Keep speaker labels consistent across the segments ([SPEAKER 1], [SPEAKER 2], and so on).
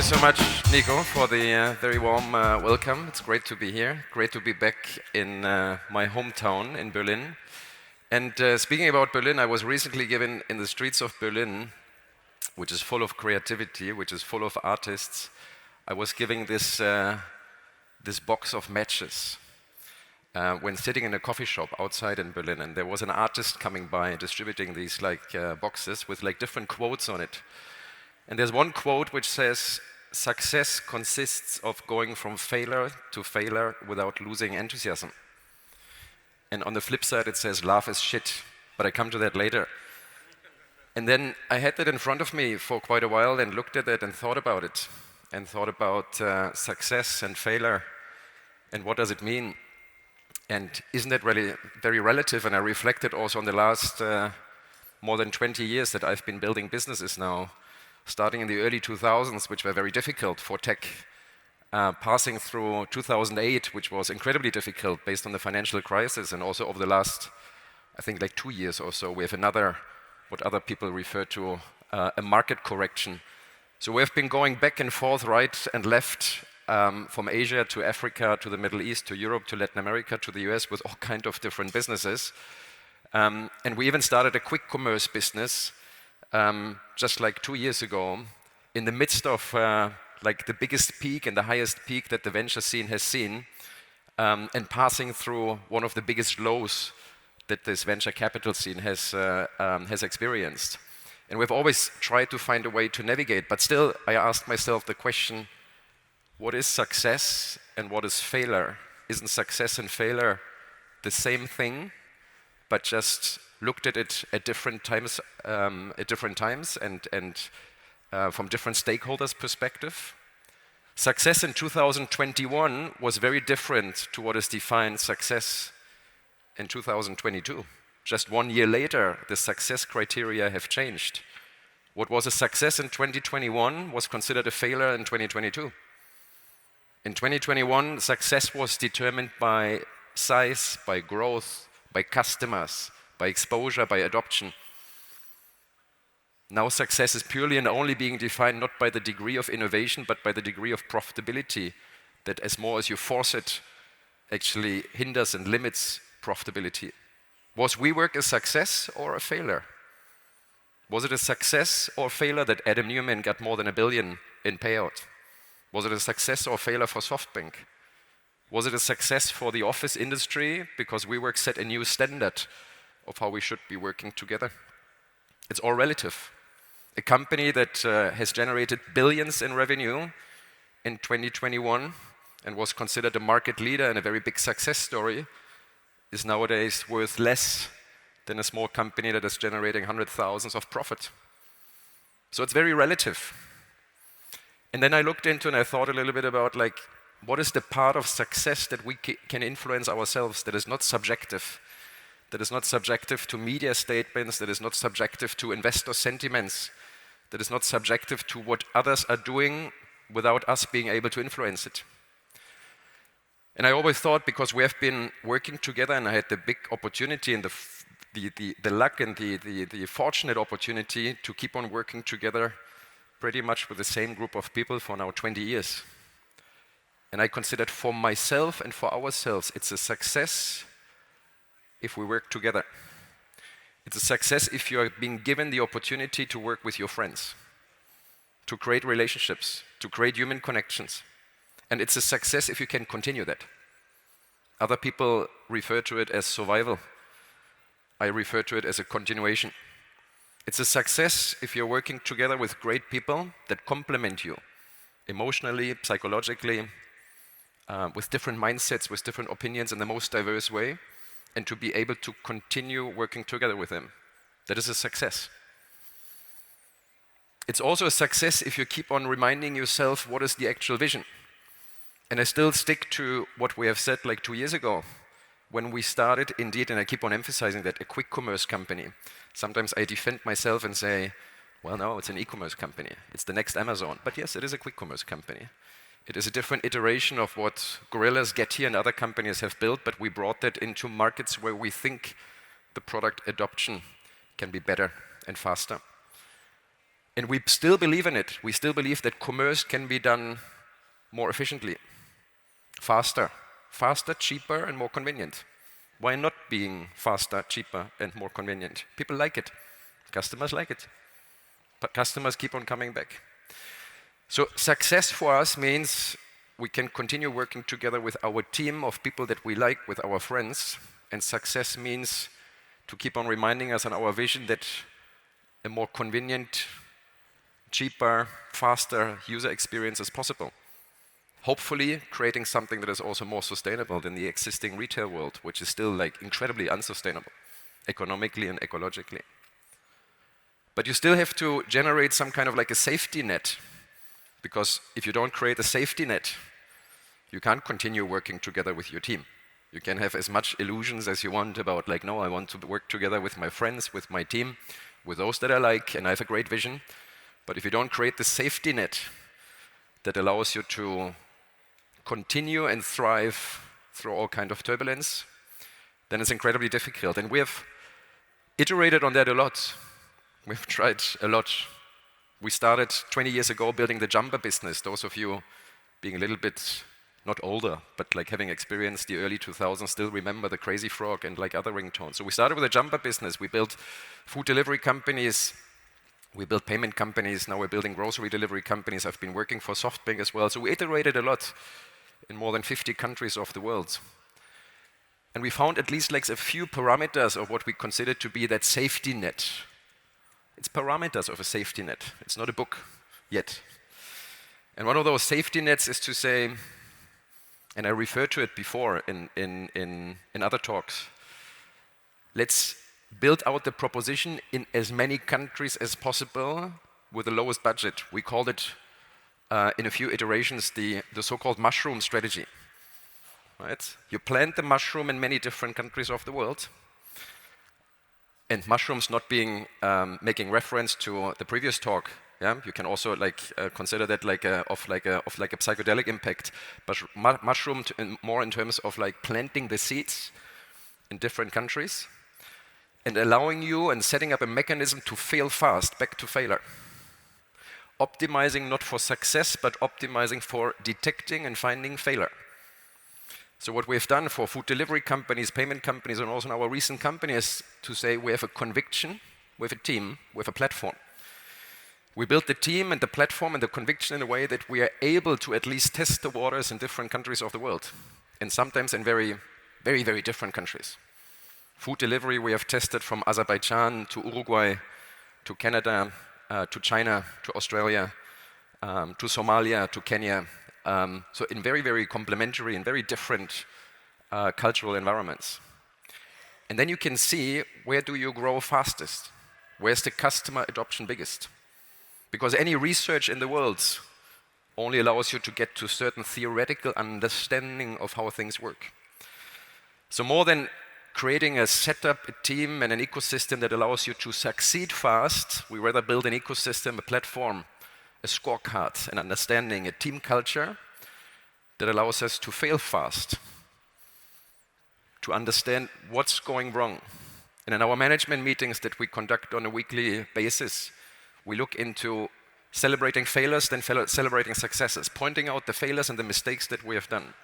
[SPEAKER 1] you so much, Nico, for the very warm welcome. It's great to be here. Great to be back in my hometown in Berlin. And speaking about Berlin, I was recently given in the streets of Berlin, which is full of creativity, which is full of artists. I was giving this box of matches when sitting in a coffee shop outside in Berlin, and there was an artist coming by distributing these boxes with different quotes on it. And there's one quote which says, "Success consists of going from failure to failure without losing enthusiasm." And on the flip side, it says, "Love is shit," but I come to that later. And then I had that in front of me for quite a while and looked at it and thought about it, and thought about success and failure, and what does it mean? And isn't that really very relative? And I reflected also on the last more than 20 years that I've been building businesses now, starting in the early 2000s, which were very difficult for tech, passing through 2008, which was incredibly difficult based on the financial crisis, and also over the last, I think, 2 years or so, we have another, what other people refer to, a market correction. So we have been going back and forth, right and left, from Asia to Africa, to the Middle East, to Europe, to Latin America, to the US, with all kinds of different businesses. And we even started a quick commerce business just 2 years ago, in the midst of the biggest peak and the highest peak that the venture scene has seen, and passing through one of the biggest lows that this venture capital scene has experienced. And we've always tried to find a way to navigate, but still I asked myself the question, what is success and what is failure? Isn't success and failure the same thing, but just looked at it at different times and from different stakeholders' perspective? Success in 2021 was very different to what is defined success in 2022. Just 1 year later, the success criteria have changed. What was a success in 2021 was considered a failure in 2022. In 2021, success was determined by size, by growth, by customers, by exposure, by adoption. Now success is purely and only being defined not by the degree of innovation, but by the degree of profitability, that as more as you force it, actually hinders and limits profitability. Was WeWork a success or a failure? Was it a success or failure that Adam Neumann got more than $1 billion in payout? Was it a success or failure for Softbank? Was it a success for the office industry because WeWork set a new standard of how we should be working together? It's all relative. A company that has generated billions in revenue in 2021 and was considered a market leader and a very big success story is nowadays worth less than a small company that is generating hundred thousands of profit. So it's very relative. And then I looked into and I thought a little bit about what is the part of success that we can influence ourselves that is not subjective, that is not subjective to media statements, that is not subjective to investor sentiments, that is not subjective to what others are doing without us being able to influence it. And I always thought, because we have been working together and I had the big opportunity and the luck and the fortunate opportunity to keep on working together pretty much with the same group of people for now 20 years. And I considered for myself and for ourselves, it's a success if we work together. It's a success if you are being given the opportunity to work with your friends, to create relationships, to create human connections. And it's a success if you can continue that. Other people refer to it as survival. I refer to it as a continuation. It's a success if you're working together with great people that complement you emotionally, psychologically, with different mindsets, with different opinions in the most diverse way, and to be able to continue working together with them. That is a success. It's also a success if you keep on reminding yourself what is the actual vision. And I still stick to what we have said 2 years ago, when we started, indeed, and I keep on emphasizing that, a quick commerce company. Sometimes I defend myself and say, well, no, it's an e-commerce company. It's the next Amazon. But yes, it is a quick commerce company. It is a different iteration of what Gorillas, Getir, and other companies have built, but we brought that into markets where we think the product adoption can be better and faster. And we still believe in it. We still believe that commerce can be done more efficiently, faster, cheaper, and more convenient. Why not being faster, cheaper, and more convenient? People like it. Customers like it. But customers keep on coming back. So success for us means we can continue working together with our team of people that we like, with our friends. And success means to keep on reminding us on our vision that a more convenient, cheaper, faster user experience is possible. Hopefully creating something that is also more sustainable than the existing retail world, which is still like incredibly unsustainable, economically and ecologically. But you still have to generate some kind of like a safety net, because if you don't create a safety net, you can't continue working together with your team. You can have as much illusions as you want about like, no, I want to work together with my friends, with my team, with those that I like, and I have a great vision. But if you don't create the safety net that allows you to continue and thrive through all kind of turbulence, then it's incredibly difficult. And we have iterated on that a lot. We've tried a lot. We started 20 years ago building the jumper business. Those of you being a little bit, not older, but like having experienced the early 2000s still remember the Crazy Frog and like other ringtones. So we started with a jumper business. We built food delivery companies. We built payment companies. Now we're building grocery delivery companies. I've been working for Softbank as well. So we iterated a lot in more than 50 countries of the world. And we found at least like a few parameters of what we consider to be that safety net. It's parameters of a safety net. It's not a book yet. And one of those safety nets is to say, and I referred to it before in other talks, let's build out the proposition in as many countries as possible with the lowest budget. We called it, in a few iterations, the so-called mushroom strategy. Right? You plant the mushroom in many different countries of the world. And mushrooms not being making reference to the previous talk. Yeah, you can also like consider that like a psychedelic impact, but mushroom more in terms of like planting the seeds in different countries and allowing you and setting up a mechanism to fail fast, back to failure. Optimizing not for success, but optimizing for detecting and finding failure. So what we've done for food delivery companies, payment companies, and also in our recent company is to say we have a conviction, we have a team, we have a platform. We built the team and the platform and the conviction in a way that we are able to at least test the waters in different countries of the world, and sometimes in very, very, very different countries. Food delivery we have tested from Azerbaijan to Uruguay, to Canada, to China, to Australia, to Somalia, to Kenya. So in very, very complementary and very different cultural environments. And then you can see where do you grow fastest? Where's the customer adoption biggest? Because any research in the world only allows you to get to certain theoretical understanding of how things work. So more than creating a setup, a team, and an ecosystem that allows you to succeed fast, we rather build an ecosystem, a platform, a scorecard, an understanding, a team culture that allows us to fail fast, to understand what's going wrong. And in our management meetings that we conduct on a weekly basis, we look into celebrating failures, then celebrating successes, pointing out the failures and the mistakes that we have done.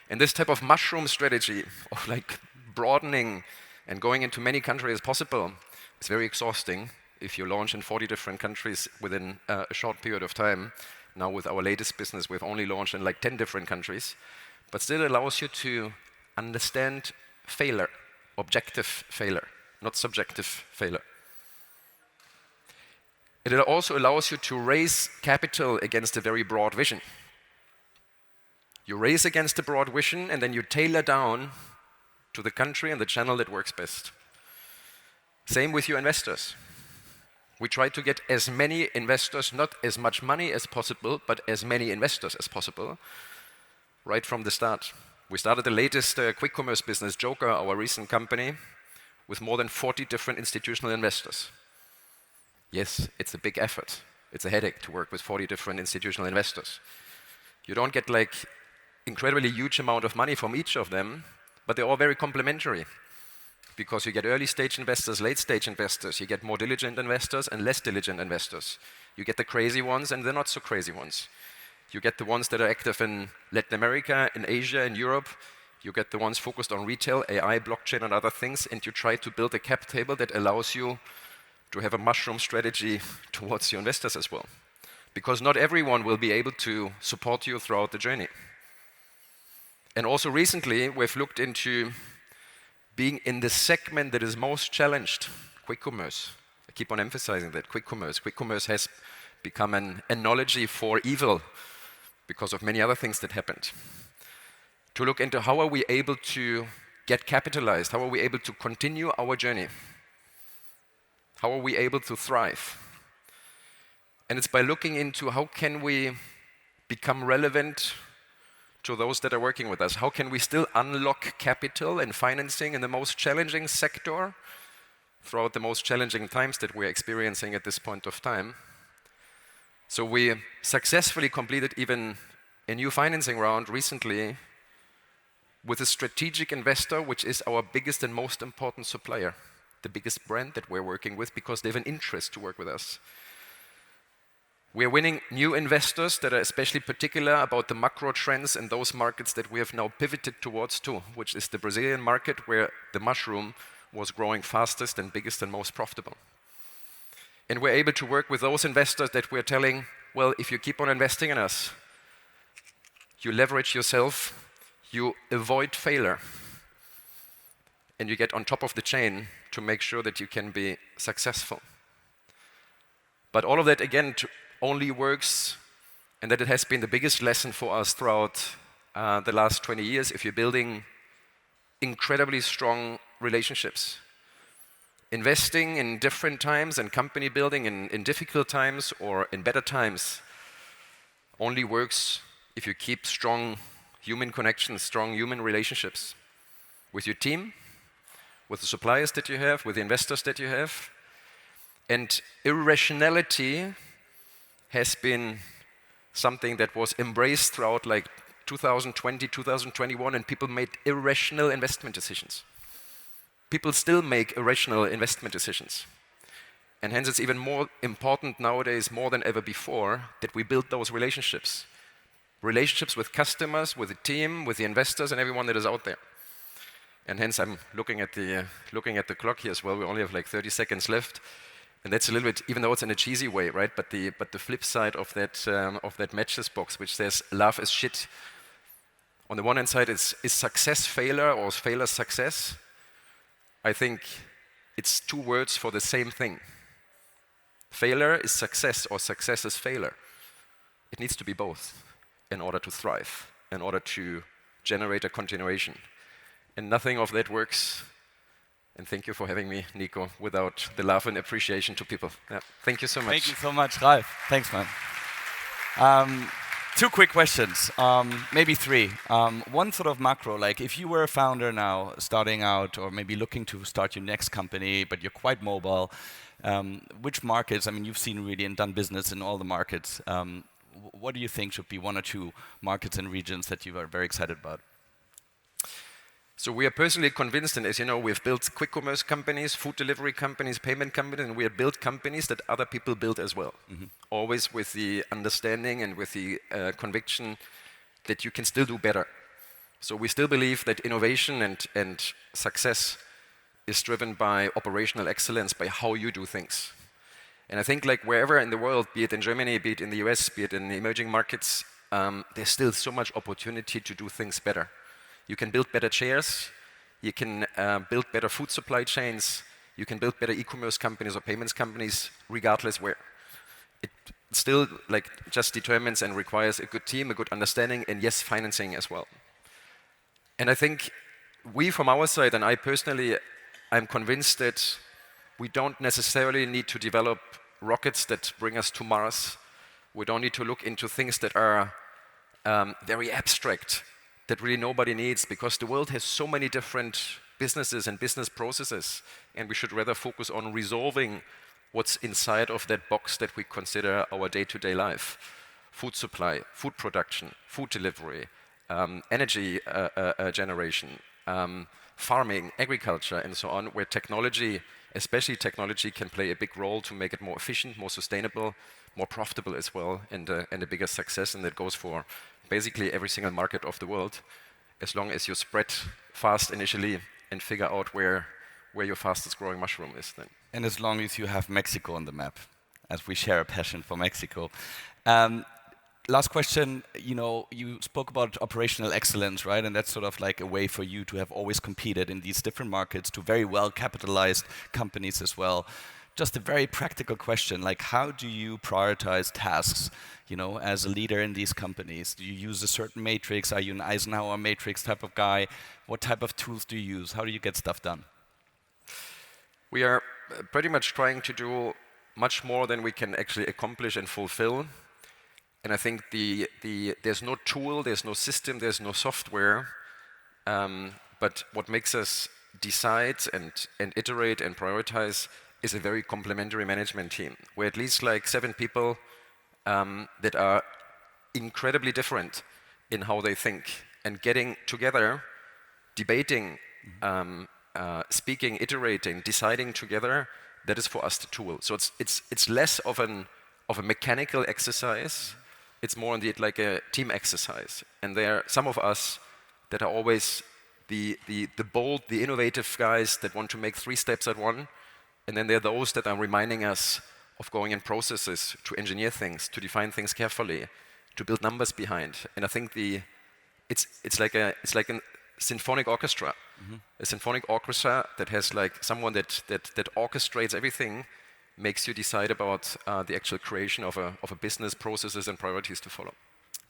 [SPEAKER 1] And this type of mushroom strategy of like broadening and going into many countries as possible is very exhausting. If you launch in 40 different countries within a short period of time. Now with our latest business, we've only launched in like 10 different countries, but still allows you to understand failure, objective failure, not subjective failure. It also allows you to raise capital against a very broad vision. You raise against a broad vision and then you tailor down to the country and the channel that works best. Same with your investors. We try to get as many investors, not as much money as possible, but as many investors as possible, right from the start. We started the latest quick commerce business, JOKR, our recent company, with more than 40 different institutional investors. Yes, it's a big effort. It's a headache to work with 40 different institutional investors. You don't get like incredibly huge amount of money from each of them, but they're all very complementary. because you get early stage investors, late stage investors, you get more diligent investors and less diligent investors. You get the crazy ones and the not so crazy ones. You get the ones that are active in Latin America, in Asia, in Europe. You get the ones focused on retail, AI, blockchain, and other things, and you try to build a cap table that allows you to have a mushroom strategy towards your investors as well. Because not everyone will be able to support you throughout the journey. And also recently, we've looked into being in the segment that is most challenged, quick commerce. I keep on emphasizing that, quick commerce. Quick commerce has become an analogy for evil because of many other things that happened. To look into how are we able to get capitalized, how are we able to continue our journey, how are we able to thrive. And it's by looking into how can we become relevant to those that are working with us. How can we still unlock capital and financing in the most challenging sector throughout the most challenging times that we're experiencing at this point of time. So we successfully completed even a new financing round recently with a strategic investor, which is our biggest and most important supplier, the biggest brand that we're working with because they have an interest to work with us. We're winning new investors that are especially particular about the macro trends in those markets that we have now pivoted towards too, which is the Brazilian market where the mushroom was growing fastest and biggest and most profitable. And we're able to work with those investors that we're telling, well, if you keep on investing in us, you leverage yourself, you avoid failure, and you get on top of the chain to make sure that you can be successful. But all of that, again, only works, and that it has been the biggest lesson for us throughout the last 20 years, if you're building incredibly strong relationships. Investing in different times and company building in difficult times or in better times only works if you keep strong human connections, strong human relationships with your team, with the suppliers that you have, with the investors that you have. And irrationality has been something that was embraced throughout like 2020, 2021, and people made irrational investment decisions. People still make irrational investment decisions. And hence it's even more important nowadays, more than ever before, that we build those relationships. Relationships with customers, with the team, with the investors, and everyone that is out there. And hence I'm looking at the clock here as well. We only have like 30 seconds left. And that's a little bit, even though it's in a cheesy way, right? But the flip side of that matches box, which says love is shit. On the one hand side, is success failure or is failure success? I think it's two words for the same thing. Failure is success or success is failure. It needs to be both in order to thrive, in order to generate a continuation. And nothing of that works. And thank you for having me, Nico, without the love and appreciation to people. Yeah. Thank you so much.
[SPEAKER 2] Thank you so much, Ralf. Thanks, man. Two quick questions, maybe three. One sort of macro, like if you were a founder now, starting out, or maybe looking to start your next company, but you're quite mobile, which markets, I mean, you've seen really and done business in all the markets. What do you think should be one or two markets and regions that you are very excited about?
[SPEAKER 1] So we are personally convinced, and as you know, we've built quick commerce companies, food delivery companies, payment companies, and we have built companies that other people build as well. Mm-hmm. Always with the understanding and with the conviction that you can still do better. So we still believe that innovation and success is driven by operational excellence, by how you do things. And I think like wherever in the world, be it in Germany, be it in the US, be it in the emerging markets, there's still so much opportunity to do things better. You can build better chairs, you can build better food supply chains, you can build better e-commerce companies or payments companies, regardless where. It still like just determines and requires a good team, a good understanding, and yes, financing as well. And I think we from our side, and I personally, I'm convinced that we don't necessarily need to develop rockets that bring us to Mars. We don't need to look into things that are very abstract, that really nobody needs, because the world has so many different businesses and business processes, and we should rather focus on resolving what's inside of that box that we consider our day-to-day life. Food supply, food production, food delivery, energy generation, farming, agriculture, and so on, where technology, especially technology, can play a big role to make it more efficient, more sustainable, more profitable as well, and a bigger success. And that goes for basically every single market of the world, as long as you spread fast initially and figure out where your fastest growing mushroom is then.
[SPEAKER 2] And as long as you have Mexico on the map, as we share a passion for Mexico. Last question, you spoke about operational excellence, right? And that's sort of like a way for you to have always competed in these different markets to very well capitalized companies as well. Just a very practical question, like how do you prioritize tasks, as a leader in these companies? Do you use a certain matrix? Are you an Eisenhower matrix type of guy? What type of tools do you use? How do you get stuff done?
[SPEAKER 1] We are pretty much trying to do much more than we can actually accomplish and fulfill. And I think there's no tool, there's no system, there's no software. But what makes us decide and iterate and prioritize is a very complementary management team, where at least like 7 people that are incredibly different in how they think, and getting together, debating, speaking, iterating, deciding together. That is for us the tool. So it's less of a mechanical exercise. It's more indeed like a team exercise. And there are some of us that are always the bold, the innovative guys that want to make 3 steps at one. And then there are those that are reminding us of going in processes to engineer things, to define things carefully, to build numbers behind. And I think it's like a symphonic orchestra. Mm-hmm. A symphonic orchestra that has like someone that orchestrates everything, makes you decide about the actual creation of a business, processes and priorities to follow.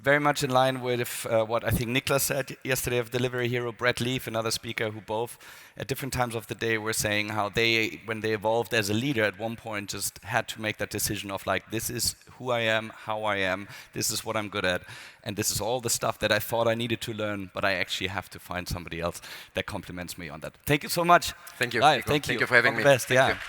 [SPEAKER 2] Very much in line with what I think Niklas said yesterday of Delivery Hero. Brett Leaf, another speaker who both at different times of the day were saying how when they evolved as a leader at one point, just had to make that decision of like, this is who I am, how I am, this is what I'm good at, and this is all the stuff that I thought I needed to learn, but I actually have to find somebody else that complements me on that. Thank you so much.
[SPEAKER 1] Thank you.
[SPEAKER 2] Thank you
[SPEAKER 1] for having me.
[SPEAKER 2] Best,
[SPEAKER 1] Thank you.